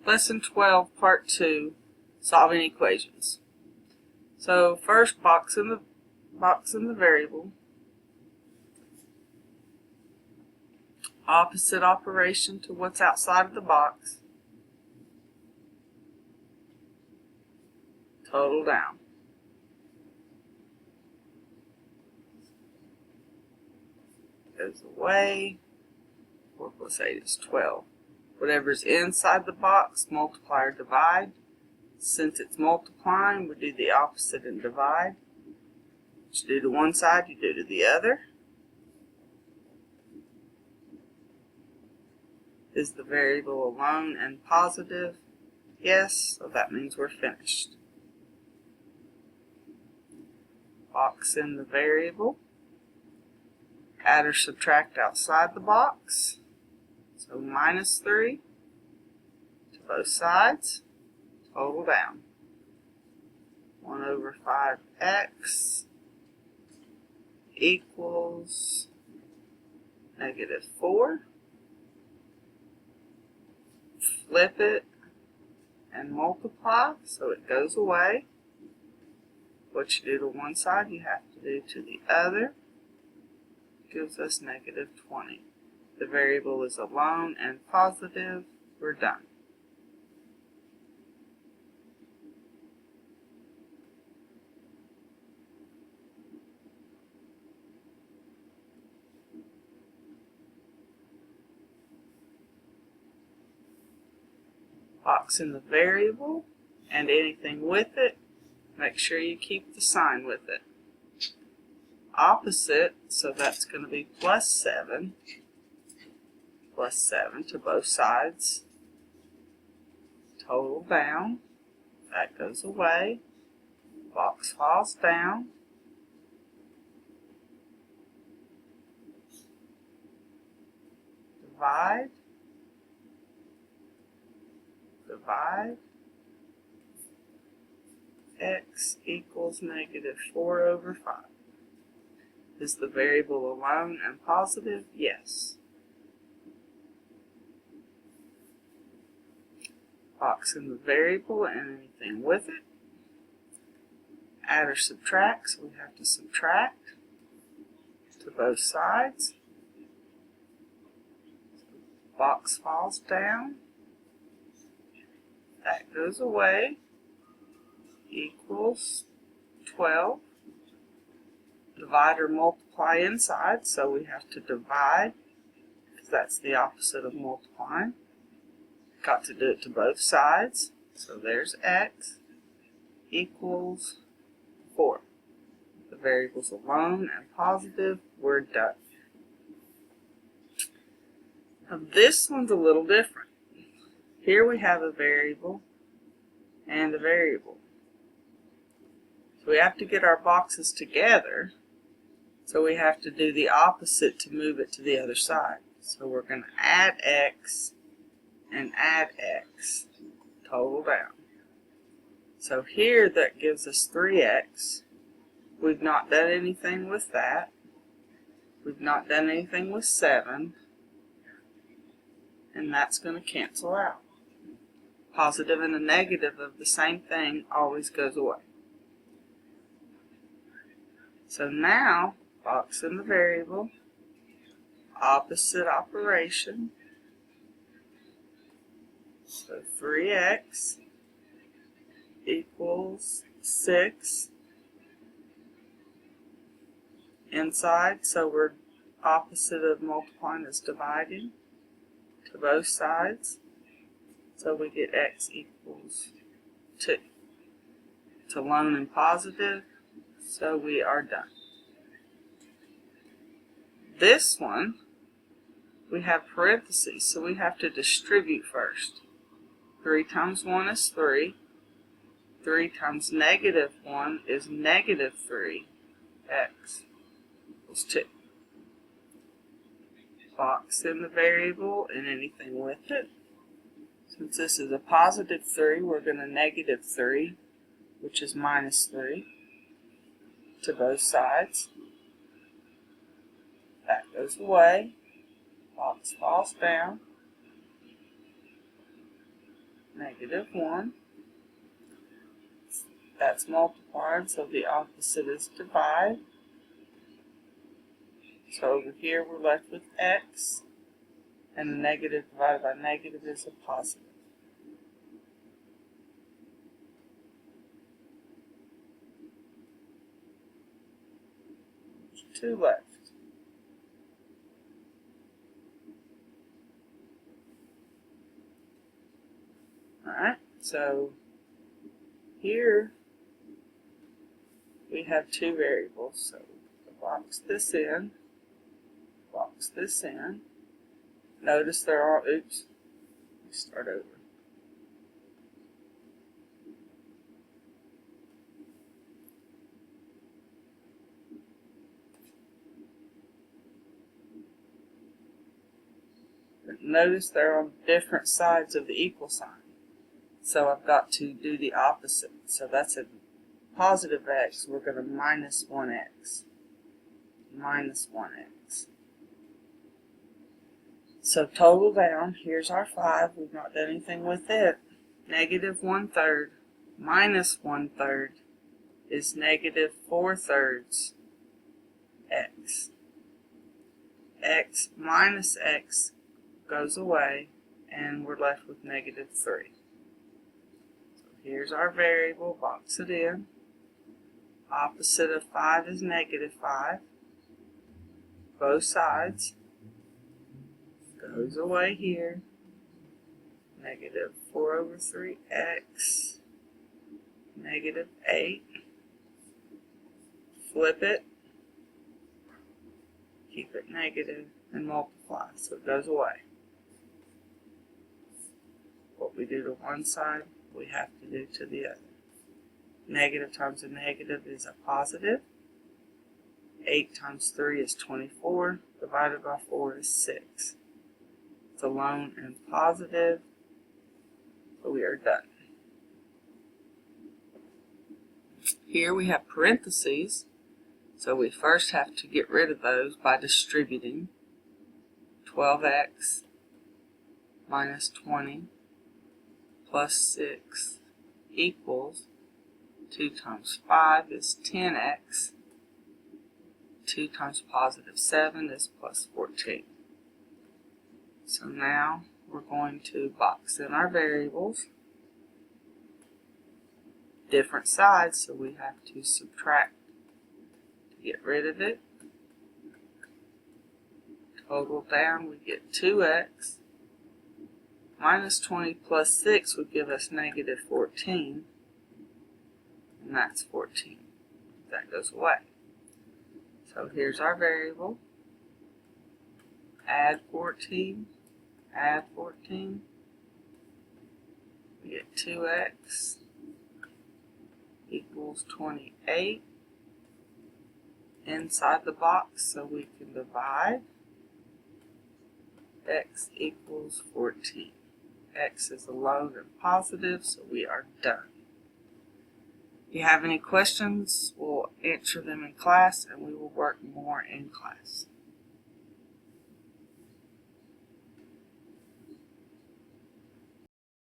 Lesson 12, Part 2, Solving Equations. So first, box in the variable. Opposite operation to what's outside of the box. Total down. Goes away. 4 plus 8 is 12. Whatever's inside the box, multiply or divide. Since it's multiplying, we do the opposite and divide. What you do to one side, you do to the other. Is the variable alone and positive? Yes, so that means we're finished. Box in the variable. Add or subtract outside the box. So minus 3 to both sides. Total down. 1 over 5x equals negative 4. Flip it and multiply so it goes away. What you do to one side, you have to do to the other. Gives us negative 20. The variable is alone and positive. We're done. Box in the variable and anything with it. Make sure you keep the sign with it. Opposite, so that's going to be plus 7. Plus 7 to both sides. Total down. That goes away. Box falls down. Divide. Divide. X equals negative 4 over 5. Is the variable alone and positive? Yes. Box in the variable and anything with it. Add or subtract, so we have to subtract to both sides. Box falls down. That goes away. Equals 12. Divide or multiply inside, so we have to divide, because that's the opposite of multiplying. Got to do it to both sides, so there's x equals 4. The variable's alone and positive. We're done. Now this one's a little different. Here we have a variable and a variable. So we have to get our boxes together. So we have to do the opposite to move it to the other side. So we're going to add x and add x. Total down. So here that gives us 3x. We've not done anything with that. We've not done anything with 7. And that's going to cancel out. Positive and a negative of the same thing always goes away. So now, box in the variable, opposite operation. So 3x equals 6. Inside, so we're opposite of multiplying is dividing to both sides. So we get x equals 2. It's alone and positive, so we are done. This one, we have parentheses, so we have to distribute first. 3 times 1 is 3. 3 times negative 1 is negative 3. X equals 2. Box in the variable and anything with it. Since this is a positive 3, we're going to negative 3, which is minus 3, to both sides. That goes away. Box falls down. -1. That's multiplied, so the opposite is divide. So over here we're left with x, and a negative divided by negative is a positive. There's 2 left. Alright, so here we have 2 variables, so box this in, box this in. Notice there are, oops, let me start over. Notice they're on different sides of the equal sign. So I've got to do the opposite. So that's a positive x, we're going to minus 1x. Minus 1x. So total down, here's our 5, we've not done anything with it. -1/3 minus 1/3 is -4/3 x. X minus x goes away, and we're left with -3. So here's our variable, box it in. Opposite of 5 is -5. Both sides. Goes away here. -4/3x. -8. Flip it. Keep it negative and multiply, so it goes away. What we do to one side, we have to do to the other. Negative times a negative is a positive. 8 times 3 is 24. Divided by 4 is 6. It's a lone and positive. So we are done. Here we have parentheses. So we first have to get rid of those by distributing. 12x minus 20 plus 6 equals 2 times 5 is 10x. 2 times positive 7 is plus 14. So now we're going to box in our variables. Different sides, so we have to subtract to get rid of it. Total down, we get 2x. Minus 20 plus 6 would give us -14. And that's 14. That goes away. So here's our variable. Add 14. Add 14. We get 2x equals 28. Inside the box, so we can divide. X equals 14. X is a lone and positive, so we are done. If you have any questions, we'll answer them in class, and we will work more in class.